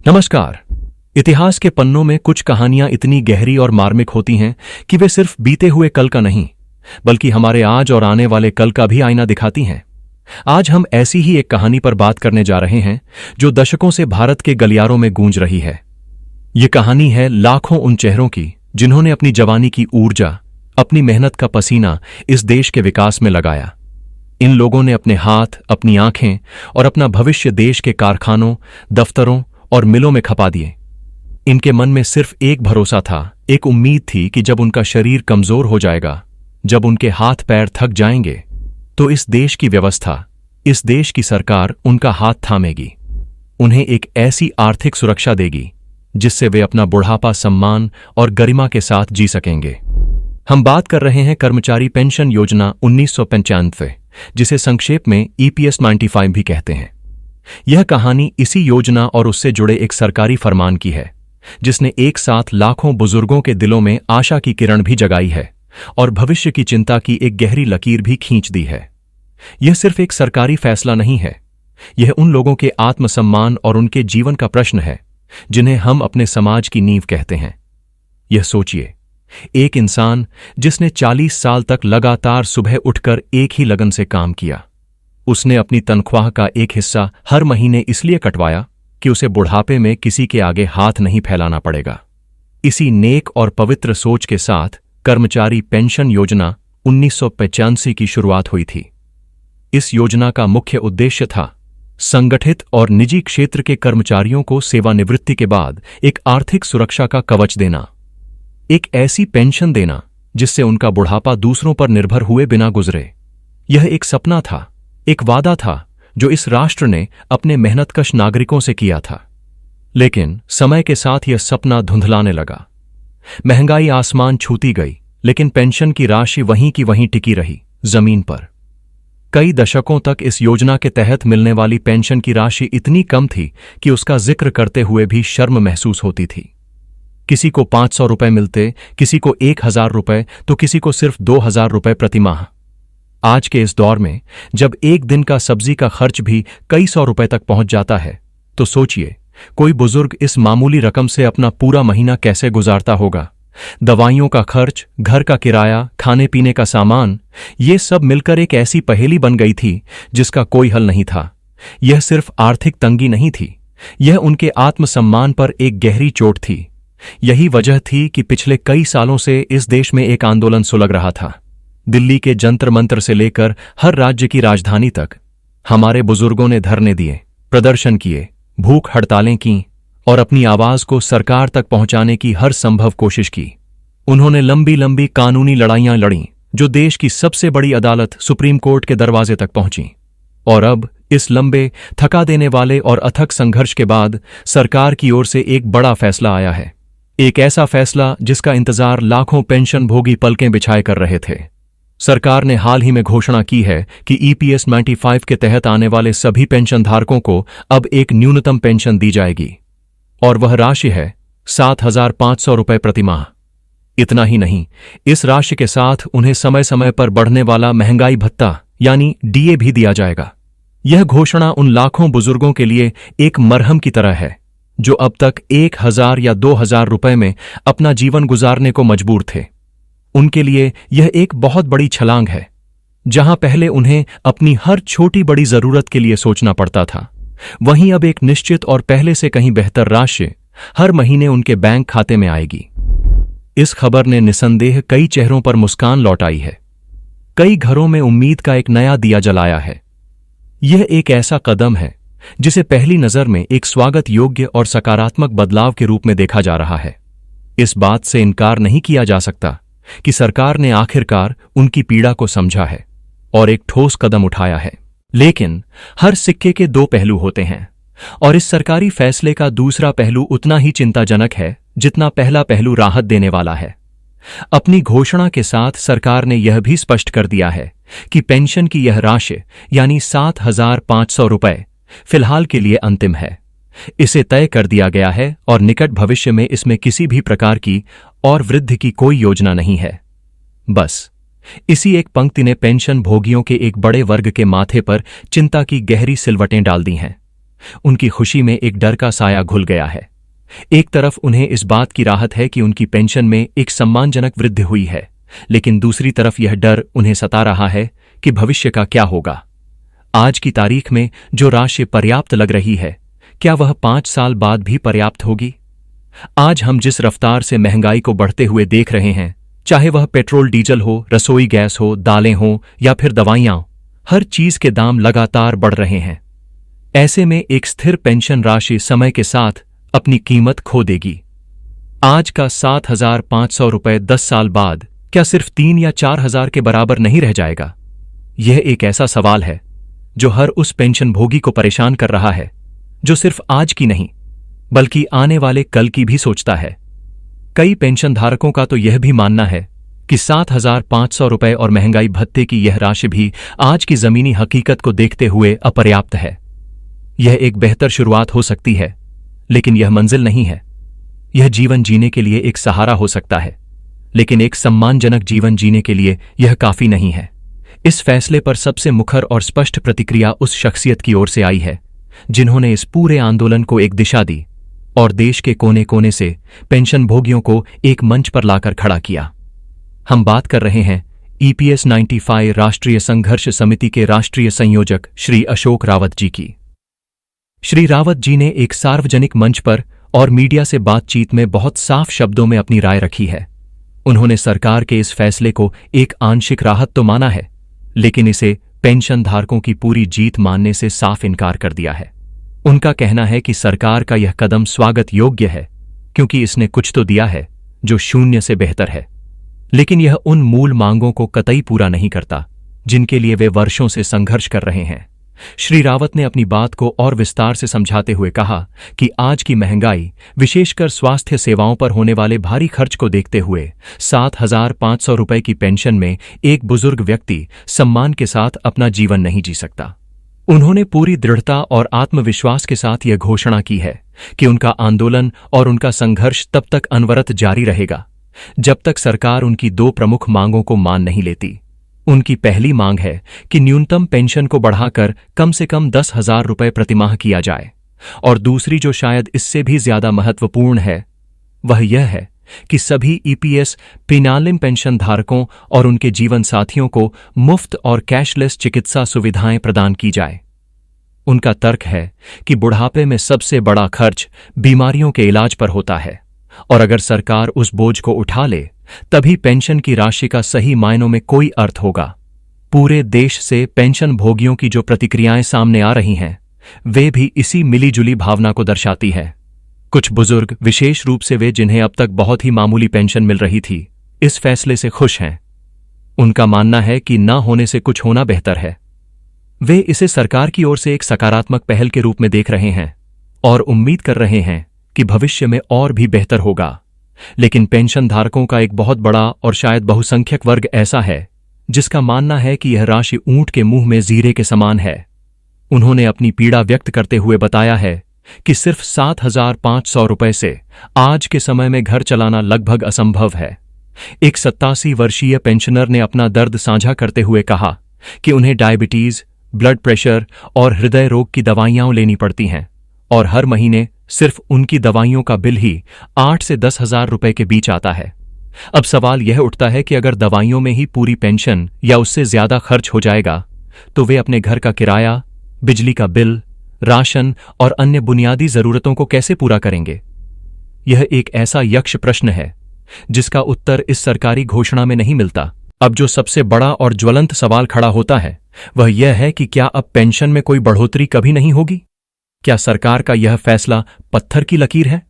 नमस्कार। इतिहास के पन्नों में कुछ कहानियां इतनी गहरी और मार्मिक होती हैं कि वे सिर्फ बीते हुए कल का नहीं, बल्कि हमारे आज और आने वाले कल का भी आईना दिखाती हैं। आज हम ऐसी ही एक कहानी पर बात करने जा रहे हैं जो दशकों से भारत के गलियारों में गूंज रही है। ये कहानी है लाखों उन चेहरों की जिन्होंने अपनी जवानी की ऊर्जा, अपनी मेहनत का पसीना इस देश के विकास में लगाया। इन लोगों ने अपने हाथ, अपनी आंखें और अपना भविष्य देश के कारखानों, दफ्तरों और मिलों में खपा दिए। इनके मन में सिर्फ एक भरोसा था, एक उम्मीद थी कि जब उनका शरीर कमजोर हो जाएगा, जब उनके हाथ पैर थक जाएंगे, तो इस देश की व्यवस्था, इस देश की सरकार उनका हाथ थामेगी, उन्हें एक ऐसी आर्थिक सुरक्षा देगी जिससे वे अपना बुढ़ापा सम्मान और गरिमा के साथ जी सकेंगे। हम बात कर रहे हैं कर्मचारी पेंशन योजना 1995, जिसे संक्षेप में EPS 95 भी कहते हैं। यह कहानी इसी योजना और उससे जुड़े एक सरकारी फरमान की है, जिसने एक साथ लाखों बुजुर्गों के दिलों में आशा की किरण भी जगाई है और भविष्य की चिंता की एक गहरी लकीर भी खींच दी है। यह सिर्फ एक सरकारी फैसला नहीं है, यह उन लोगों के आत्मसम्मान और उनके जीवन का प्रश्न है जिन्हें हम अपने समाज की नींव कहते हैं। यह सोचिए, एक इंसान जिसने 40 साल तक लगातार सुबह उठकर एक ही लगन से काम किया। उसने अपनी तनख्वाह का एक हिस्सा हर महीने इसलिए कटवाया कि उसे बुढ़ापे में किसी के आगे हाथ नहीं फैलाना पड़ेगा। इसी नेक और पवित्र सोच के साथ कर्मचारी पेंशन योजना 1985 की शुरुआत हुई थी। इस योजना का मुख्य उद्देश्य था संगठित और निजी क्षेत्र के कर्मचारियों को सेवानिवृत्ति के बाद एक आर्थिक सुरक्षा का कवच देना, एक ऐसी पेंशन देना जिससे उनका बुढ़ापा दूसरों पर निर्भर हुए बिना गुजरे। यह एक सपना था, एक वादा था जो इस राष्ट्र ने अपने मेहनतकश नागरिकों से किया था। लेकिन समय के साथ यह सपना धुंधलाने लगा। महंगाई आसमान छूती गई, लेकिन पेंशन की राशि वहीं की वहीं टिकी रही, जमीन पर। कई दशकों तक इस योजना के तहत मिलने वाली पेंशन की राशि इतनी कम थी कि उसका जिक्र करते हुए भी शर्म महसूस होती थी। किसी को 500 रुपए मिलते, किसी को 1000 रुपए, तो किसी को सिर्फ 2000 रुपए प्रतिमाह। आज के इस दौर में जब एक दिन का सब्जी का खर्च भी कई सौ रुपए तक पहुंच जाता है, तो सोचिए कोई बुजुर्ग इस मामूली रकम से अपना पूरा महीना कैसे गुजारता होगा। दवाइयों का खर्च, घर का किराया, खाने पीने का सामान, ये सब मिलकर एक ऐसी पहेली बन गई थी जिसका कोई हल नहीं था। यह सिर्फ आर्थिक तंगी नहीं थी, यह उनके आत्मसम्मान पर एक गहरी चोट थी। यही वजह थी कि पिछले कई सालों से इस देश में एक आंदोलन सुलग रहा था। दिल्ली के जंतर मंतर से लेकर हर राज्य की राजधानी तक हमारे बुजुर्गों ने धरने दिए, प्रदर्शन किए, भूख हड़तालें की और अपनी आवाज को सरकार तक पहुंचाने की हर संभव कोशिश की। उन्होंने लंबी लंबी कानूनी लड़ाइयां लड़ीं, जो देश की सबसे बड़ी अदालत सुप्रीम कोर्ट के दरवाजे तक पहुंची। और अब इस लंबे, थका देने वाले और अथक संघर्ष के बाद सरकार की ओर से एक बड़ा फैसला आया है। एक ऐसा फैसला जिसका इंतजार लाखों पेंशन भोगी पलकें बिछाए कर रहे थे। सरकार ने हाल ही में घोषणा की है कि EPS 95 के तहत आने वाले सभी पेंशनधारकों को अब एक न्यूनतम पेंशन दी जाएगी, और वह राशि है 7500 रुपए प्रतिमाह। इतना ही नहीं, इस राशि के साथ उन्हें समय समय पर बढ़ने वाला महंगाई भत्ता यानी DA भी दिया जाएगा। यह घोषणा उन लाखों बुजुर्गों के लिए एक मरहम की तरह है जो अब तक 1000 या 2000 रुपए में अपना जीवन गुजारने को मजबूर थे। उनके लिए यह एक बहुत बड़ी छलांग है। जहां पहले उन्हें अपनी हर छोटी बड़ी जरूरत के लिए सोचना पड़ता था, वहीं अब एक निश्चित और पहले से कहीं बेहतर राशि हर महीने उनके बैंक खाते में आएगी। इस खबर ने निसंदेह कई चेहरों पर मुस्कान लौटाई है, कई घरों में उम्मीद का एक नया दिया जलाया है। यह एक ऐसा कदम है जिसे पहली नजर में एक स्वागत योग्य और सकारात्मक बदलाव के रूप में देखा जा रहा है। इस बात से इनकार नहीं किया जा सकता कि सरकार ने आखिरकार उनकी पीड़ा को समझा है और एक ठोस कदम उठाया है। लेकिन हर सिक्के के दो पहलू होते हैं, और इस सरकारी फैसले का दूसरा पहलू उतना ही चिंताजनक है जितना पहला पहलू राहत देने वाला है। अपनी घोषणा के साथ सरकार ने यह भी स्पष्ट कर दिया है कि पेंशन की यह राशि यानी 7500 रुपए फिलहाल के लिए अंतिम है। इसे तय कर दिया गया है और निकट भविष्य में इसमें किसी भी प्रकार की और वृद्धि की कोई योजना नहीं है। बस इसी एक पंक्ति ने पेंशन भोगियों के एक बड़े वर्ग के माथे पर चिंता की गहरी सिलवटें डाल दी हैं। उनकी खुशी में एक डर का साया घुल गया है। एक तरफ उन्हें इस बात की राहत है कि उनकी पेंशन में एक सम्मानजनक वृद्धि हुई है, लेकिन दूसरी तरफ यह डर उन्हें सता रहा है कि भविष्य का क्या होगा। आज की तारीख में जो राशि पर्याप्त लग रही है, क्या वह 5 साल बाद भी पर्याप्त होगी? आज हम जिस रफ्तार से महंगाई को बढ़ते हुए देख रहे हैं, चाहे वह पेट्रोल डीजल हो, रसोई गैस हो, दालें हो या फिर दवाइयां, हर चीज के दाम लगातार बढ़ रहे हैं। ऐसे में एक स्थिर पेंशन राशि समय के साथ अपनी कीमत खो देगी। आज का 7,500 रुपये 10 साल बाद क्या सिर्फ 3 या 4,000 के बराबर नहीं रह जाएगा? यह एक ऐसा सवाल है जो हर उस पेंशन भोगी को परेशान कर रहा है, जो सिर्फ आज की नहीं बल्कि आने वाले कल की भी सोचता है। कई पेंशन धारकों का तो यह भी मानना है कि 7,500 रुपये और महंगाई भत्ते की यह राशि भी आज की जमीनी हकीकत को देखते हुए अपर्याप्त है। यह एक बेहतर शुरुआत हो सकती है, लेकिन यह मंजिल नहीं है। यह जीवन जीने के लिए एक सहारा हो सकता है, लेकिन एक सम्मानजनक जीवन जीने के लिए यह काफी नहीं है। इस फैसले पर सबसे मुखर और स्पष्ट प्रतिक्रिया उस शख्सियत की ओर से आई है जिन्होंने इस पूरे आंदोलन को एक दिशा दी और देश के कोने कोने से पेंशन भोगियों को एक मंच पर लाकर खड़ा किया। हम बात कर रहे हैं EPS 95 राष्ट्रीय संघर्ष समिति के राष्ट्रीय संयोजक श्री अशोक रावत जी की। श्री रावत जी ने एक सार्वजनिक मंच पर और मीडिया से बातचीत में बहुत साफ शब्दों में अपनी राय रखी है। उन्होंने सरकार के इस फैसले को एक आंशिक राहत तो माना है, लेकिन इसे पेंशन धारकों की पूरी जीत मानने से साफ इनकार कर दिया है। उनका कहना है कि सरकार का यह कदम स्वागत योग्य है, क्योंकि इसने कुछ तो दिया है जो शून्य से बेहतर है, लेकिन यह उन मूल मांगों को कतई पूरा नहीं करता जिनके लिए वे वर्षों से संघर्ष कर रहे हैं। श्री रावत ने अपनी बात को और विस्तार से समझाते हुए कहा कि आज की महंगाई, विशेषकर स्वास्थ्य सेवाओं पर होने वाले भारी खर्च को देखते हुए 7,500 रुपये की पेंशन में एक बुजुर्ग व्यक्ति सम्मान के साथ अपना जीवन नहीं जी सकता। उन्होंने पूरी दृढ़ता और आत्मविश्वास के साथ यह घोषणा की है कि उनका आंदोलन और उनका संघर्ष तब तक अनवरत जारी रहेगा जब तक सरकार उनकी 2 प्रमुख मांगों को मान नहीं लेती। उनकी पहली मांग है कि न्यूनतम पेंशन को बढ़ाकर कम से कम 10,000 रुपये प्रतिमाह किया जाए, और दूसरी जो शायद इससे भी ज्यादा महत्वपूर्ण है वह यह है कि सभी EPS प्रीमियम पेंशन धारकों और उनके जीवन साथियों को मुफ्त और कैशलेस चिकित्सा सुविधाएं प्रदान की जाए। उनका तर्क है कि बुढ़ापे में सबसे बड़ा खर्च बीमारियों के इलाज पर होता है, और अगर सरकार उस बोझ को उठा ले तभी पेंशन की राशि का सही मायनों में कोई अर्थ होगा। पूरे देश से पेंशन भोगियों की जो प्रतिक्रियाएं सामने आ रही हैं, वे भी इसी मिलीजुली भावना को दर्शाती है। कुछ बुजुर्ग, विशेष रूप से वे जिन्हें अब तक बहुत ही मामूली पेंशन मिल रही थी, इस फैसले से खुश हैं। उनका मानना है कि न होने से कुछ होना बेहतर है। वे इसे सरकार की ओर से एक सकारात्मक पहल के रूप में देख रहे हैं और उम्मीद कर रहे हैं कि भविष्य में और भी बेहतर होगा। लेकिन पेंशन धारकों का एक बहुत बड़ा और शायद बहुसंख्यक वर्ग ऐसा है जिसका मानना है कि यह राशि ऊंट के मुंह में जीरे के समान है। उन्होंने अपनी पीड़ा व्यक्त करते हुए बताया है कि सिर्फ 7,500 रुपये से आज के समय में घर चलाना लगभग असंभव है। एक 87 वर्षीय पेंशनर ने अपना दर्द साझा करते हुए कहा कि उन्हें डायबिटीज, ब्लड प्रेशर और हृदय रोग की दवाइयां लेनी पड़ती हैं, और हर महीने सिर्फ उनकी दवाइयों का बिल ही 8 से 10,000 रुपये के बीच आता है। अब सवाल यह उठता है कि अगर दवाइयों में ही पूरी पेंशन या उससे ज्यादा खर्च हो जाएगा तो वे अपने घर का किराया, बिजली का बिल, राशन और अन्य बुनियादी जरूरतों को कैसे पूरा करेंगे? यह एक ऐसा यक्ष प्रश्न है जिसका उत्तर इस सरकारी घोषणा में नहीं मिलता। अब जो सबसे बड़ा और ज्वलंत सवाल खड़ा होता है वह यह है कि क्या अब पेंशन में कोई बढ़ोतरी कभी नहीं होगी? क्या सरकार का यह फैसला पत्थर की लकीर है?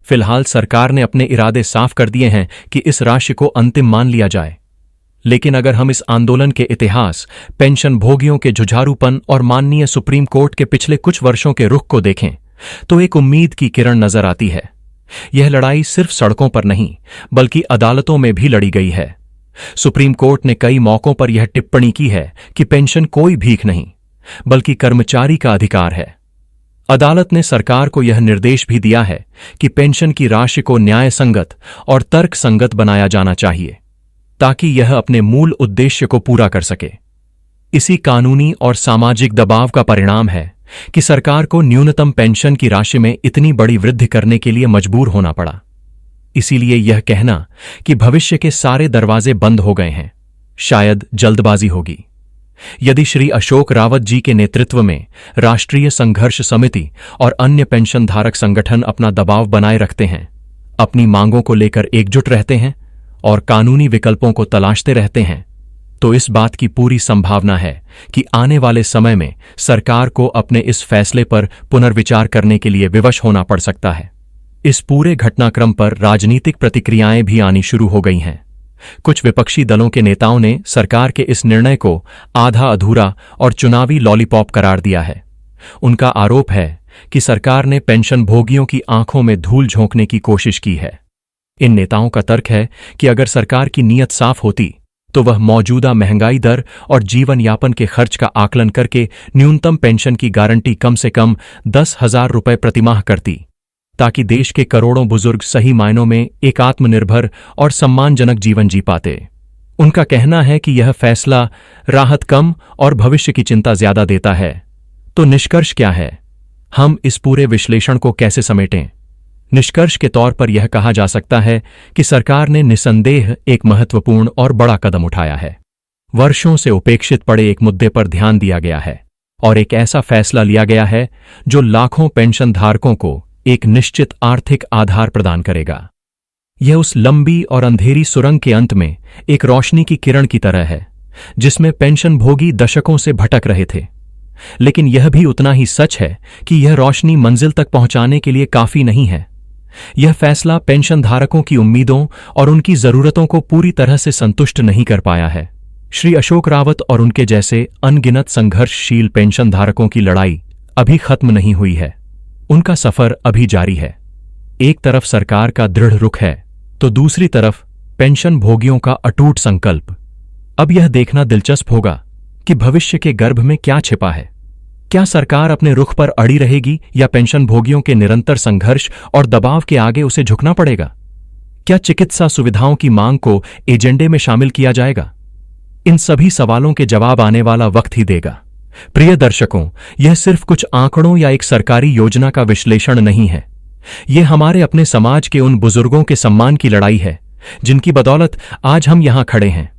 फिलहाल सरकार ने अपने इरादे साफ कर दिए हैं कि इस राशि को अंतिम मान लिया जाए, लेकिन अगर हम इस आंदोलन के इतिहास, पेंशन भोगियों के जुझारूपन और माननीय सुप्रीम कोर्ट के पिछले कुछ वर्षों के रुख को देखें तो एक उम्मीद की किरण नजर आती है। यह लड़ाई सिर्फ सड़कों पर नहीं बल्कि अदालतों में भी लड़ी गई है। सुप्रीम कोर्ट ने कई मौकों पर यह टिप्पणी की है कि पेंशन कोई भीख नहीं बल्कि कर्मचारी का अधिकार है। अदालत ने सरकार को यह निर्देश भी दिया है कि पेंशन की राशि को न्याय संगत और तर्क संगत बनाया जाना चाहिए ताकि यह अपने मूल उद्देश्य को पूरा कर सके। इसी कानूनी और सामाजिक दबाव का परिणाम है कि सरकार को न्यूनतम पेंशन की राशि में इतनी बड़ी वृद्धि करने के लिए मजबूर होना पड़ा। इसीलिए यह कहना कि भविष्य के सारे दरवाजे बंद हो गए हैं, शायद जल्दबाजी होगी। यदि श्री अशोक रावत जी के नेतृत्व में राष्ट्रीय संघर्ष समिति और अन्य पेंशनधारक संगठन अपना दबाव बनाए रखते हैं, अपनी मांगों को लेकर एकजुट रहते हैं और कानूनी विकल्पों को तलाशते रहते हैं, तो इस बात की पूरी संभावना है कि आने वाले समय में सरकार को अपने इस फैसले पर पुनर्विचार करने के लिए विवश होना पड़ सकता है। इस पूरे घटनाक्रम पर राजनीतिक प्रतिक्रियाएं भी आनी शुरू हो गई हैं। कुछ विपक्षी दलों के नेताओं ने सरकार के इस निर्णय को आधा अधूरा और चुनावी लॉलीपॉप करार दिया है। उनका आरोप है कि सरकार ने पेंशन भोगियों की आंखों में धूल झोंकने की कोशिश की है। इन नेताओं का तर्क है कि अगर सरकार की नीयत साफ होती तो वह मौजूदा महंगाई दर और जीवन यापन के खर्च का आकलन करके न्यूनतम पेंशन की गारंटी कम से कम 10,000 रुपये प्रतिमाह करती, ताकि देश के करोड़ों बुजुर्ग सही मायनों में एक आत्मनिर्भर और सम्मानजनक जीवन जी पाते। उनका कहना है कि यह फैसला राहत कम और भविष्य की चिंता ज्यादा देता है। तो निष्कर्ष क्या है? हम इस पूरे विश्लेषण को कैसे समेटें? निष्कर्ष के तौर पर यह कहा जा सकता है कि सरकार ने निसंदेह एक महत्वपूर्ण और बड़ा कदम उठाया है। वर्षों से उपेक्षित पड़े एक मुद्दे पर ध्यान दिया गया है और एक ऐसा फैसला लिया गया है जो लाखों पेंशनधारकों को एक निश्चित आर्थिक आधार प्रदान करेगा। यह उस लंबी और अंधेरी सुरंग के अंत में एक रोशनी की किरण की तरह है, जिसमें पेंशन भोगी दशकों से भटक रहे थे। लेकिन यह भी उतना ही सच है कि यह रोशनी मंजिल तक पहुंचाने के लिए काफी नहीं है। यह फैसला पेंशनधारकों की उम्मीदों और उनकी जरूरतों को पूरी तरह से संतुष्ट नहीं कर पाया है। श्री अशोक रावत और उनके जैसे अनगिनत संघर्षशील पेंशनधारकों की लड़ाई अभी खत्म नहीं हुई है। उनका सफर अभी जारी है। एक तरफ सरकार का दृढ़ रुख है, तो दूसरी तरफ पेंशन भोगियों का अटूट संकल्प। अब यह देखना दिलचस्प होगा कि भविष्य के गर्भ में क्या छिपा है। क्या सरकार अपने रुख पर अड़ी रहेगी या पेंशन भोगियों के निरंतर संघर्ष और दबाव के आगे उसे झुकना पड़ेगा? क्या चिकित्सा सुविधाओं की मांग को एजेंडे में शामिल किया जाएगा? इन सभी सवालों के जवाब आने वाला वक्त ही देगा। प्रिय दर्शकों, यह सिर्फ कुछ आंकड़ों या एक सरकारी योजना का विश्लेषण नहीं है। यह हमारे अपने समाज के उन बुजुर्गों के सम्मान की लड़ाई है जिनकी बदौलत आज हम यहां खड़े हैं।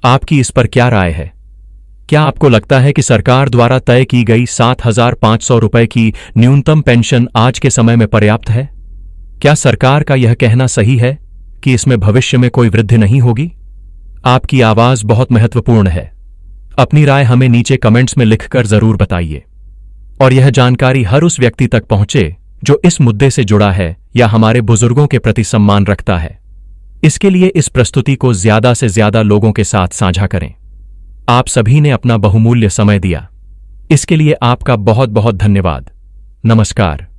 आपकी इस पर क्या राय है? क्या आपको लगता है कि सरकार द्वारा तय की गई 7,500 रुपये की न्यूनतम पेंशन आज के समय में पर्याप्त है? क्या सरकार का यह कहना सही है कि इसमें भविष्य में कोई वृद्धि नहीं होगी? आपकी आवाज बहुत महत्वपूर्ण है। अपनी राय हमें नीचे कमेंट्स में लिखकर जरूर बताइए। और यह जानकारी हर उस व्यक्ति तक पहुंचे जो इस मुद्दे से जुड़ा है या हमारे बुजुर्गों के प्रति सम्मान रखता है। इसके लिए इस प्रस्तुति को ज्यादा से ज्यादा लोगों के साथ साझा करें। आप सभी ने अपना बहुमूल्य समय दिया, इसके लिए आपका बहुत बहुत धन्यवाद। नमस्कार।